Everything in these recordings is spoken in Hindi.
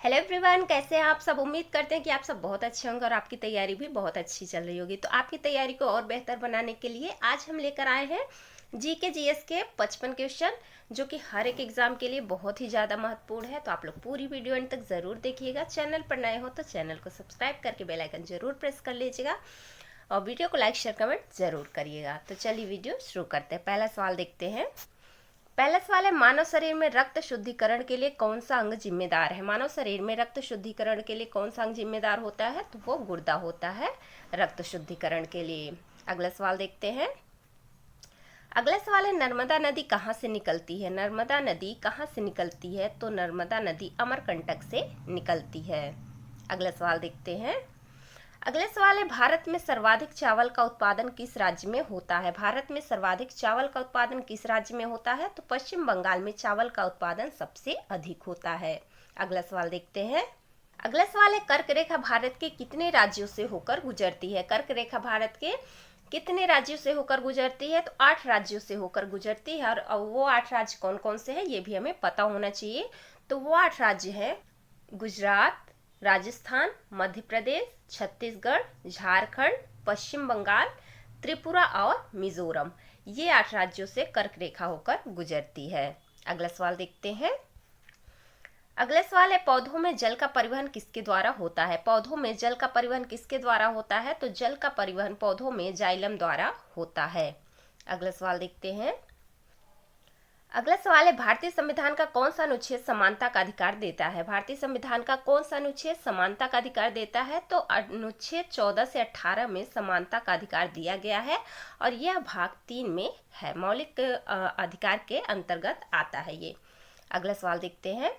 हेलो एवरीवन, कैसे हैं आप सब। उम्मीद करते हैं कि आप सब बहुत अच्छे होंगे और आपकी तैयारी भी बहुत अच्छी चल रही होगी। तो आपकी तैयारी को और बेहतर बनाने के लिए आज हम लेकर आए हैं जीके जीएस के 55 क्वेश्चन, जो कि हर एक एग्जाम के लिए बहुत ही ज़्यादा महत्वपूर्ण है। तो आप लोग पूरी वीडियो अंत तक ज़रूर देखिएगा। चैनल पर नए हो तो चैनल को सब्सक्राइब करके बेल आइकन ज़रूर प्रेस कर लीजिएगा और वीडियो को लाइक शेयर कमेंट ज़रूर करिएगा। तो चलिए वीडियो शुरू करते हैं। पहला सवाल देखते हैं। पहला सवाल है, मानव शरीर में रक्त शुद्धिकरण के लिए कौन सा अंग जिम्मेदार है। मानव शरीर में रक्त शुद्धिकरण के लिए कौन सा अंग जिम्मेदार होता है, तो वो गुर्दा होता है रक्त शुद्धिकरण के लिए। अगला सवाल देखते हैं। अगला सवाल है, नर्मदा नदी कहाँ से निकलती है। नर्मदा नदी कहाँ से निकलती है, तो नर्मदा नदी अमरकंटक से निकलती है। अगला सवाल देखते हैं। अगला सवाल है, भारत में सर्वाधिक चावल का उत्पादन किस राज्य में होता है। भारत में सर्वाधिक चावल का उत्पादन किस राज्य में होता है, तो पश्चिम बंगाल में चावल का उत्पादन सबसे अधिक होता है। अगला सवाल देखते हैं। अगला सवाल है, कर्क रेखा भारत के कितने राज्यों से होकर गुजरती है। कर्क रेखा भारत के कितने राज्यों से होकर गुजरती है, तो 8 राज्यों से होकर गुजरती है। और वो 8 राज्य कौन कौन से हैं, ये भी हमें पता होना चाहिए। तो वो 8 राज्य हैं गुजरात, राजस्थान, मध्य प्रदेश, छत्तीसगढ़, झारखंड, पश्चिम बंगाल, त्रिपुरा और मिजोरम। ये 8 राज्यों से कर्क रेखा होकर गुजरती है। अगला सवाल देखते हैं। अगला सवाल है, पौधों में जल का परिवहन किसके द्वारा होता है। पौधों में जल का परिवहन किसके द्वारा होता है, तो जल का परिवहन पौधों में जाइलम द्वारा होता है। अगला सवाल देखते हैं। अगला सवाल है, भारतीय संविधान का कौन सा अनुच्छेद समानता का अधिकार देता है। भारतीय संविधान का कौन सा अनुच्छेद समानता का अधिकार देता है, तो अनुच्छेद 14 से 18 में समानता का अधिकार दिया गया है और यह भाग 3 में है। मौलिक अधिकार के अंतर्गत आता है ये। अगला सवाल देखते हैं।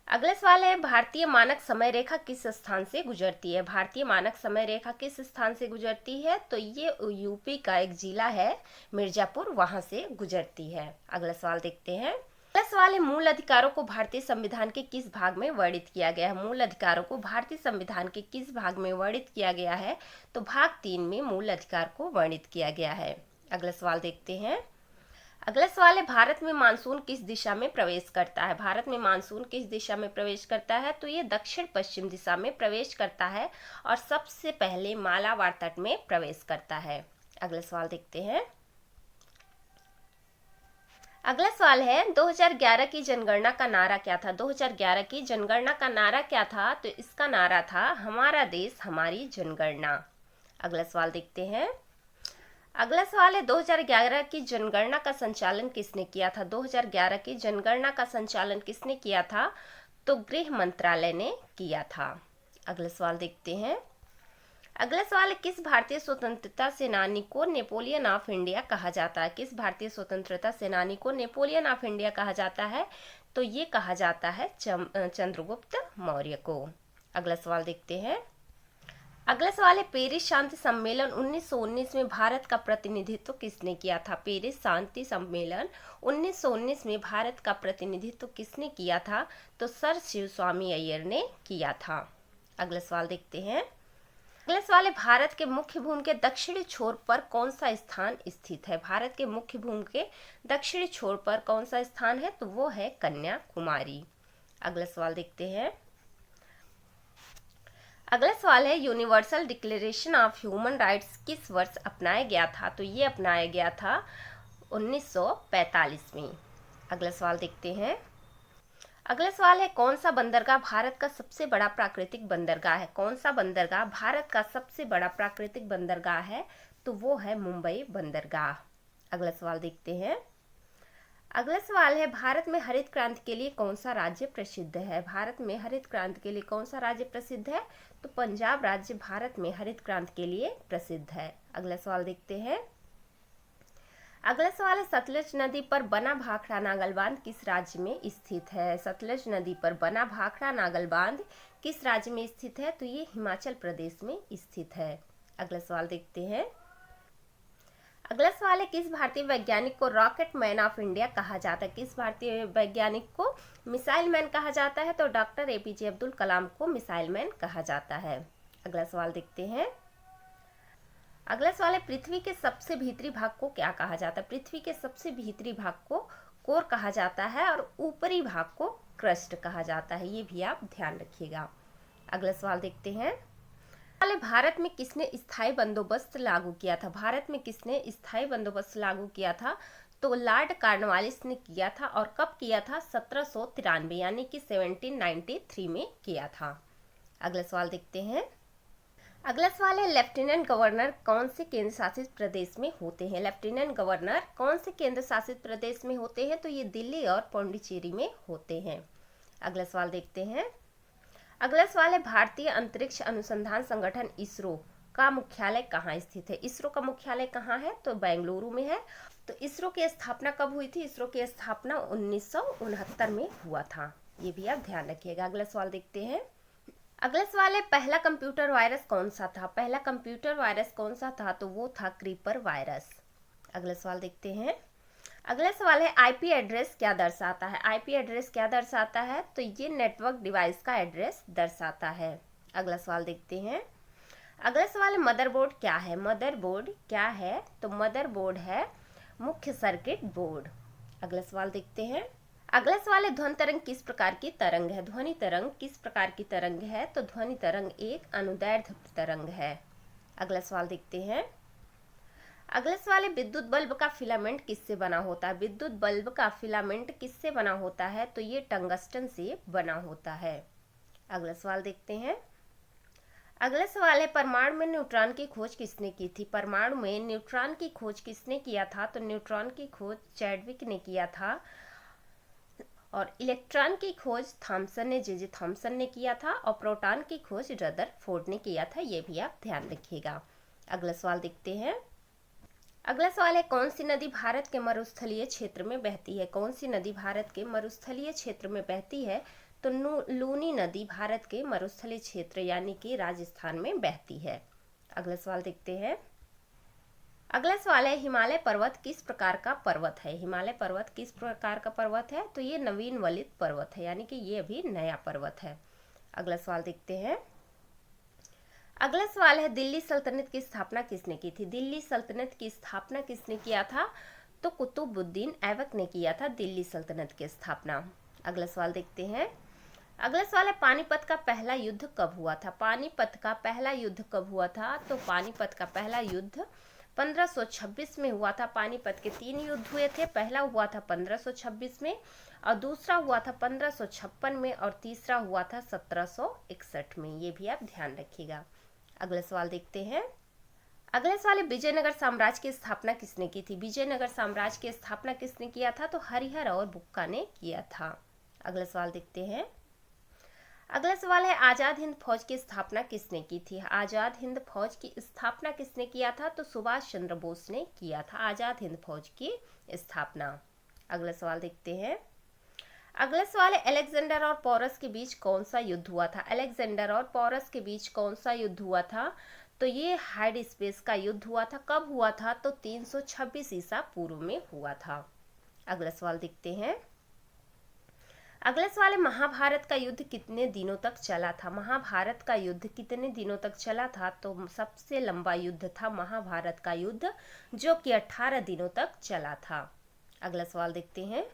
अगला सवाल है, भारतीय मानक समय रेखा किस स्थान से गुजरती है। भारतीय मानक समय रेखा किस स्थान से गुजरती है, तो ये यूपी का एक जिला है मिर्जापुर, वहां से गुजरती है। अगला सवाल देखते हैं। अगला सवाल है, मूल अधिकारों को भारतीय संविधान के किस भाग में वर्णित किया गया है। मूल अधिकारों को भारतीय संविधान के किस भाग में वर्णित किया गया है, तो भाग 3 में मूल अधिकार को वर्णित किया गया है। अगला सवाल देखते हैं। अगला सवाल है, भारत में मानसून किस दिशा में प्रवेश करता है। भारत में मानसून किस दिशा में प्रवेश करता है, तो ये दक्षिण पश्चिम दिशा में प्रवेश करता है और सबसे पहले मालाबार तट में प्रवेश करता है। अगला सवाल देखते हैं। अगला सवाल है, 2011 की जनगणना का नारा क्या था। 2011 की जनगणना का नारा क्या था, तो इसका नारा था हमारा देश हमारी जनगणना। अगला सवाल देखते हैं। अगला सवाल है, 2011 की जनगणना का संचालन किसने किया था। 2011 की जनगणना का संचालन किसने किया था, तो गृह मंत्रालय ने किया था। अगला सवाल देखते हैं। अगला सवाल है, किस भारतीय स्वतंत्रता सेनानी को नेपोलियन ऑफ इंडिया कहा जाता है। किस भारतीय स्वतंत्रता सेनानी को नेपोलियन ऑफ इंडिया कहा जाता है, तो ये कहा जाता है चंद्रगुप्त मौर्य को। अगला सवाल देखते हैं। अगला सवाल है, पेरिस शांति सम्मेलन 1919 में भारत का प्रतिनिधित्व किसने किया था। पेरिस शांति सम्मेलन 1919 में भारत का प्रतिनिधित्व किसने किया था, तो सर शिव स्वामी अय्यर ने किया था। अगला सवाल देखते हैं। अगला सवाल है, भारत के मुख्य भूमि के दक्षिणी छोर पर कौन सा स्थान स्थित है। भारत के मुख्य भूमि के दक्षिणी छोर पर कौन सा स्थान है, तो वो है कन्याकुमारी। अगला सवाल देखते हैं। अगला सवाल है, universal declaration of human rights किस वर्ष अपनाया गया था, तो ये अपनाया गया था 1945 में। अगला सवाल देखते हैं। अगला सवाल है, कौन सा बंदरगाह भारत का सबसे बड़ा प्राकृतिक बंदरगाह है। कौन सा बंदरगाह भारत का सबसे बड़ा प्राकृतिक बंदरगाह है, तो वो है मुंबई बंदरगाह। अगला सवाल देखते हैं। अगला सवाल है, भारत में हरित क्रांति के लिए कौन सा राज्य प्रसिद्ध है। भारत में हरित क्रांति के लिए कौन सा राज्य प्रसिद्ध है, तो पंजाब राज्य भारत में हरित क्रांति के लिए प्रसिद्ध है। अगला सवाल देखते हैं। अगला सवाल है, सतलज नदी पर बना भाखड़ा नागल बांध किस राज्य में स्थित है। सतलज नदी पर बना भाखड़ा नागल बांध किस राज्य में स्थित है, तो ये हिमाचल प्रदेश में स्थित है। अगला सवाल देखते हैं। अगला सवाल है, किस भारतीय वैज्ञानिक को रॉकेट मैन ऑफ इंडिया कहा जाता है। किस भारतीय वैज्ञानिक को मिसाइल मैन कहा जाता है, तो डॉक्टर एपीजे अब्दुल कलाम को मिसाइल मैन कहा जाता है। अगला सवाल देखते हैं। अगला सवाल है, पृथ्वी के सबसे भीतरी भाग को क्या कहा जाता है। पृथ्वी के सबसे भीतरी भाग को कोर कहा जाता है और ऊपरी भाग को क्रस्ट कहा जाता है। ये भी आप ध्यान रखिएगा। अगला सवाल देखते हैं। भारत में किसने स्थायी बंदोबस्त लागू किया था? भारत में किसने स्थायी बंदोबस्त लागू किया था? तो लॉर्ड कॉर्नवालिस ने किया था। और कब किया था? 1793 यानी कि 1793 में किया था। अगला सवाल देखते हैं। अगला सवाल है, लेफ्टिनेंट गवर्नर कौन से केंद्र शासित प्रदेश में होते हैं? लेफ्टिनेंट गवर्नर कौन से केंद्र शासित प्रदेश में होते हैं? तो ये दिल्ली और पौंडीचेरी में होते हैं। अगला सवाल देखते हैं। अगला सवाल है, भारतीय अंतरिक्ष अनुसंधान संगठन इसरो का मुख्यालय कहाँ स्थित है? इसरो का मुख्यालय कहाँ है? तो बेंगलुरु में है। तो इसरो की स्थापना कब हुई थी? इसरो की स्थापना 1969 में हुआ था। ये भी आप ध्यान रखिएगा। अगला सवाल देखते हैं। अगला सवाल है, पहला कंप्यूटर वायरस कौन सा था? पहला कंप्यूटर वायरस कौन सा था? तो वो था क्रीपर वायरस। अगला सवाल देखते हैं। अगला सवाल है, आईपी एड्रेस क्या दर्शाता है? आईपी एड्रेस क्या दर्शाता है? तो ये नेटवर्क डिवाइस का एड्रेस दर्शाता है। अगला सवाल देखते हैं। अगला सवाल है, मदरबोर्ड क्या है? मदरबोर्ड क्या है? तो मदरबोर्ड है मुख्य सर्किट बोर्ड। अगला सवाल देखते हैं। अगला सवाल है, ध्वनि तरंग किस प्रकार की तरंग है? ध्वनि तरंग किस प्रकार की तरंग है? तो ध्वनि तरंग एक अनुदैर्ध्य तरंग है। अगला सवाल देखते हैं। अगला सवाल है, विद्युत बल्ब का फिलामेंट किससे बना होता है? विद्युत बल्ब का फिलामेंट किससे बना होता है? तो ये टंगस्टन से बना होता है। अगला सवाल देखते हैं। अगला सवाल है, परमाणु में न्यूट्रॉन की खोज किसने की थी? परमाणु में न्यूट्रॉन की खोज किसने किया था? तो न्यूट्रॉन की खोज चैडविक ने किया था। और इलेक्ट्रॉन की खोज थॉमसन ने, जे थॉमसन ने किया था। और प्रोटॉन की खोज रदरफोर्ड ने किया था। ये भी आप ध्यान रखिएगा। अगला सवाल देखते हैं। अगला सवाल है, कौन सी नदी भारत के मरुस्थलीय क्षेत्र में बहती है? कौन सी नदी भारत के मरुस्थलीय क्षेत्र में बहती है? तो लूनी नदी भारत के मरुस्थलीय क्षेत्र यानी कि राजस्थान में बहती है। अगला सवाल देखते हैं। अगला सवाल है, हिमालय पर्वत किस प्रकार का पर्वत है? हिमालय पर्वत किस प्रकार का पर्वत है? तो ये नवीन वलित पर्वत है यानी कि ये अभी नया पर्वत है। अगला सवाल देखते हैं। अगला सवाल है, दिल्ली सल्तनत की स्थापना किसने की थी? दिल्ली सल्तनत की स्थापना किसने किया था? तो कुतुबुद्दीन ऐबक ने किया था दिल्ली सल्तनत की स्थापना। अगला सवाल देखते हैं। अगला सवाल है, पानीपत का पहला युद्ध कब हुआ था? पानीपत का पहला युद्ध कब हुआ था? तो पानीपत का पहला युद्ध 1526 में हुआ था। पानीपत के 3 युद्ध हुए थे। पहला हुआ था 1526 में, और दूसरा हुआ था 1556 में, और तीसरा हुआ था 1761 में। ये भी आप ध्यान रखिएगा। अगला सवाल देखते हैं। अगला सवाल है, विजयनगर साम्राज्य की स्थापना किसने की थी? विजयनगर साम्राज्य की स्थापना किसने किया था? तो हरिहर और बुक्का ने किया था। अगला सवाल देखते हैं। अगला सवाल है, आजाद हिंद फौज की स्थापना किसने की थी? आजाद हिंद फौज की स्थापना किसने किया था? तो सुभाष चंद्र बोस ने किया था आजाद हिंद फौज की स्थापना। अगला सवाल देखते हैं। अगला सवाल है, अलेक्जेंडर और पोरस के बीच कौन सा युद्ध हुआ था? अलेक्जेंडर और पोरस के बीच कौन सा युद्ध हुआ था? तो ये हाइड स्पेस का युद्ध हुआ था। कब हुआ था? तो 326 ईसा पूर्व में हुआ था। अगला सवाल देखते हैं। अगला सवाल है, महाभारत का युद्ध कितने दिनों तक चला था? महाभारत का युद्ध कितने दिनों तक चला था? तो सबसे लंबा युद्ध था महाभारत का युद्ध, जो कि 18 दिनों तक चला था। अगला सवाल देखते हैं।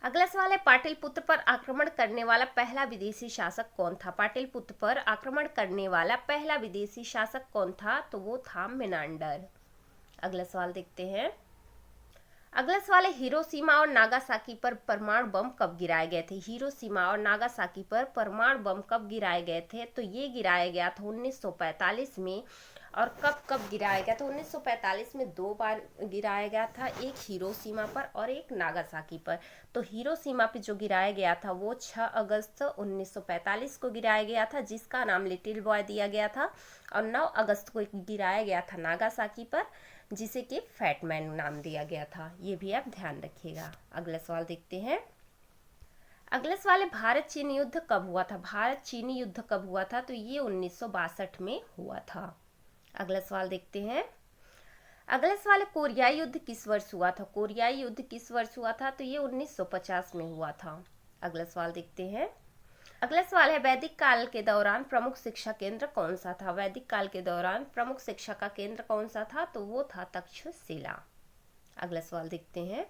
अगला सवाल है, पाटलिपुत्र पर आक्रमण करने वाला पहला विदेशी शासक कौन था? पाटलिपुत्र पर आक्रमण करने वाला पहला विदेशी शासक कौन था? तो वो था मेनांडर। अगला सवाल देखते हैं। अगला सवाल है, हिरोशिमा और नागासाकी पर परमाणु बम कब गिराए गए थे? हिरोशिमा और नागासाकी पर परमाणु बम कब गिराए गए थे? तो ये गिराया गया था 1945 में। और कब कब गिराया गया था? 1945 में 2 बार गिराया गया था, एक हिरोशिमा पर और एक नागासाकी पर। तो हिरोशिमा पे जो गिराया गया था वो 6 अगस्त 1945 को गिराया गया था, जिसका नाम लिटिल बॉय दिया गया था। और 9 अगस्त को गिराया गया था नागासाकी पर, जिसे कि फैटमैन नाम दिया गया था। ये भी आप ध्यान रखिएगा। अगला सवाल देखते हैं। अगला सवाल है, भारत चीन युद्ध कब हुआ था? भारत चीनी युद्ध कब हुआ था? तो ये 1962 में हुआ था। अगला सवाल देखते हैं। अगला सवाल है, कोरियाई युद्ध किस वर्ष हुआ था? कोरियाई युद्ध किस वर्ष हुआ था? तो ये 1950 में हुआ था। अगला सवाल देखते हैं। अगला सवाल है, वैदिक काल के दौरान प्रमुख शिक्षा केंद्र कौन सा था? वैदिक काल के दौरान प्रमुख शिक्षा का केंद्र कौन सा था? तो वो था तक्षशिला। अगला सवाल देखते हैं।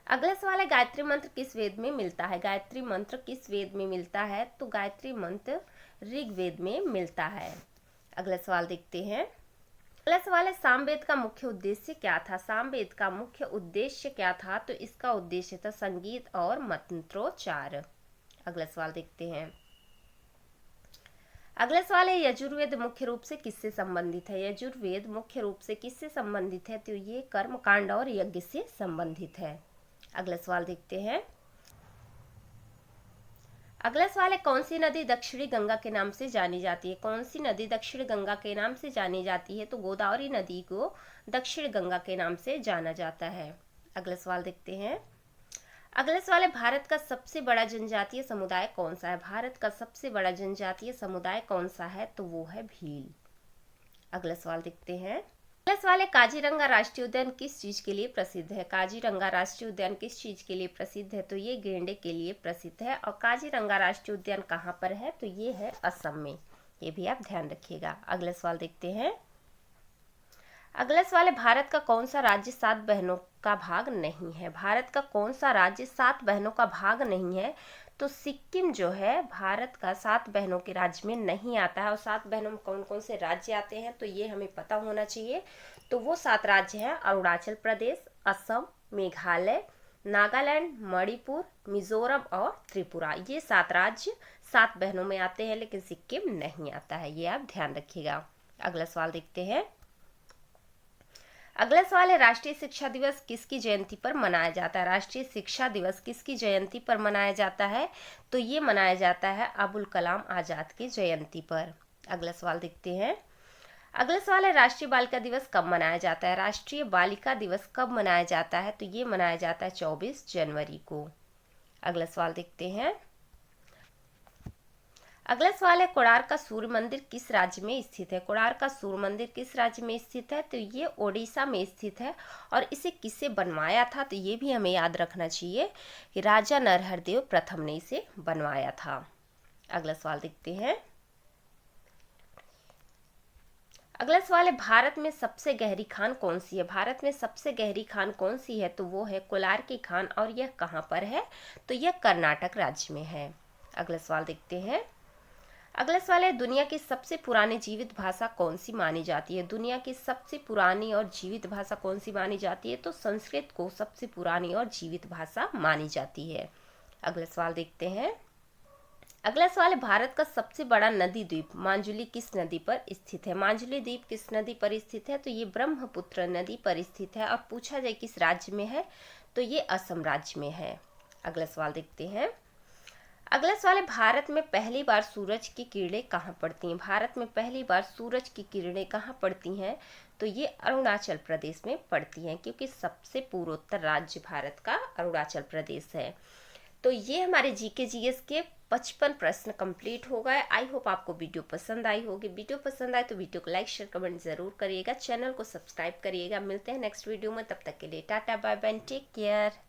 अगला सवाल है गायत्री मंत्र किस वेद में मिलता है। गायत्री मंत्र किस वेद में मिलता है, तो गायत्री मंत्र ऋग्वेद में मिलता है। अगला सवाल देखते हैं। अगला सवाल है सामवेद का मुख्य उद्देश्य क्या था। सामवेद का मुख्य उद्देश्य क्या था, तो इसका उद्देश्य था संगीत और मंत्रोच्चार। अगला सवाल देखते हैं। अगला सवाल है यजुर्वेद मुख्य रूप से किससे संबंधित है। यजुर्वेद मुख्य रूप से किससे संबंधित है, तो ये कर्म कांड और यज्ञ से संबंधित है। अगला सवाल देखते हैं। अगला सवाल है कौन सी नदी दक्षिणी गंगा के नाम से जानी जाती है। कौन सी नदी दक्षिण गंगा के नाम से जानी जाती है, तो गोदावरी नदी को दक्षिण गंगा के नाम से जाना जाता है। अगला सवाल देखते हैं। अगला सवाल है भारत का सबसे बड़ा जनजातीय समुदाय कौन सा है। भारत का सबसे बड़ा जनजातीय समुदाय कौन सा है, तो वो है भील। अगला सवाल देखते हैं। अगला सवाल है काजीरंगा राष्ट्रीय उद्यान किस चीज के लिए प्रसिद्ध है। काजीरंगा राष्ट्रीय उद्यान किस चीज के लिए प्रसिद्ध है, तो ये गेंडे के लिए प्रसिद्ध है। और काजीरंगा राष्ट्रीय उद्यान कहाँ पर है, तो ये है असम में। ये भी आप ध्यान रखिएगा। अगला सवाल देखते हैं। अगला सवाल है भारत का कौन सा राज्य 7 बहनों का भाग नहीं है। भारत का कौन सा राज्य 7 बहनों का भाग नहीं है, तो सिक्किम जो है भारत का 7 बहनों के राज्य में नहीं आता है। और 7 बहनों में कौन कौन से राज्य आते हैं, तो ये हमें पता होना चाहिए। तो वो 7 राज्य हैं अरुणाचल प्रदेश, असम, मेघालय, नागालैंड, मणिपुर, मिजोरम और त्रिपुरा। ये 7 राज्य 7 बहनों में आते हैं, लेकिन सिक्किम नहीं आता है, ये आप ध्यान रखिएगा। अगला सवाल देखते हैं। अगला सवाल है राष्ट्रीय शिक्षा दिवस किसकी जयंती पर मनाया जाता है। राष्ट्रीय शिक्षा दिवस किसकी जयंती पर मनाया जाता है, तो ये मनाया जाता है अबुल कलाम आजाद की जयंती पर। अगला सवाल देखते हैं। अगला सवाल है राष्ट्रीय बालिका दिवस कब मनाया जाता है। राष्ट्रीय बालिका दिवस कब मनाया जाता है, तो ये मनाया जाता है 24 जनवरी को। अगला सवाल देखते हैं। अगला सवाल है कोणार्क का सूर्य मंदिर किस राज्य में स्थित है। कोणार्क का सूर्य मंदिर किस राज्य में स्थित है, तो ये ओडिशा में स्थित है। और इसे किससे बनवाया था, तो ये भी हमें याद रखना चाहिए कि राजा नरहरदेव प्रथम ने इसे बनवाया था। अगला सवाल देखते हैं। अगला सवाल है भारत में सबसे गहरी खान कौन सी है। भारत में सबसे गहरी खान कौन सी है, तो वो है कोलार की खान। और यह कहाँ पर है, तो यह कर्नाटक राज्य में है। अगला सवाल देखते हैं। अगला सवाल है दुनिया की सबसे पुरानी जीवित भाषा कौन सी मानी जाती है। दुनिया की सबसे पुरानी और जीवित भाषा कौन सी मानी जाती है, तो संस्कृत को सबसे पुरानी और जीवित भाषा मानी जाती है। अगला सवाल देखते हैं। अगला सवाल है भारत का सबसे बड़ा नदी द्वीप मांजुली किस नदी पर स्थित है। मांजुली द्वीप किस नदी पर स्थित है, तो ये ब्रह्मपुत्र नदी पर स्थित है। और पूछा जाए किस राज्य में है, तो ये असम राज्य में है। अगला सवाल देखते हैं। अगला सवाल है भारत में पहली बार सूरज की किरणें कहाँ पड़ती हैं। भारत में पहली बार सूरज की किरणें कहाँ पड़ती हैं, तो ये अरुणाचल प्रदेश में पड़ती हैं, क्योंकि सबसे पूर्वोत्तर राज्य भारत का अरुणाचल प्रदेश है। तो ये हमारे जीके जीएस के 55 प्रश्न कंप्लीट हो गए। आई होप आपको वीडियो पसंद आई होगी। वीडियो पसंद आए तो वीडियो को लाइक शेयर कमेंट जरूर करिएगा। चैनल को सब्सक्राइब करिएगा। मिलते हैं नेक्स्ट वीडियो में, तब तक के लिए tata bye bye, take care.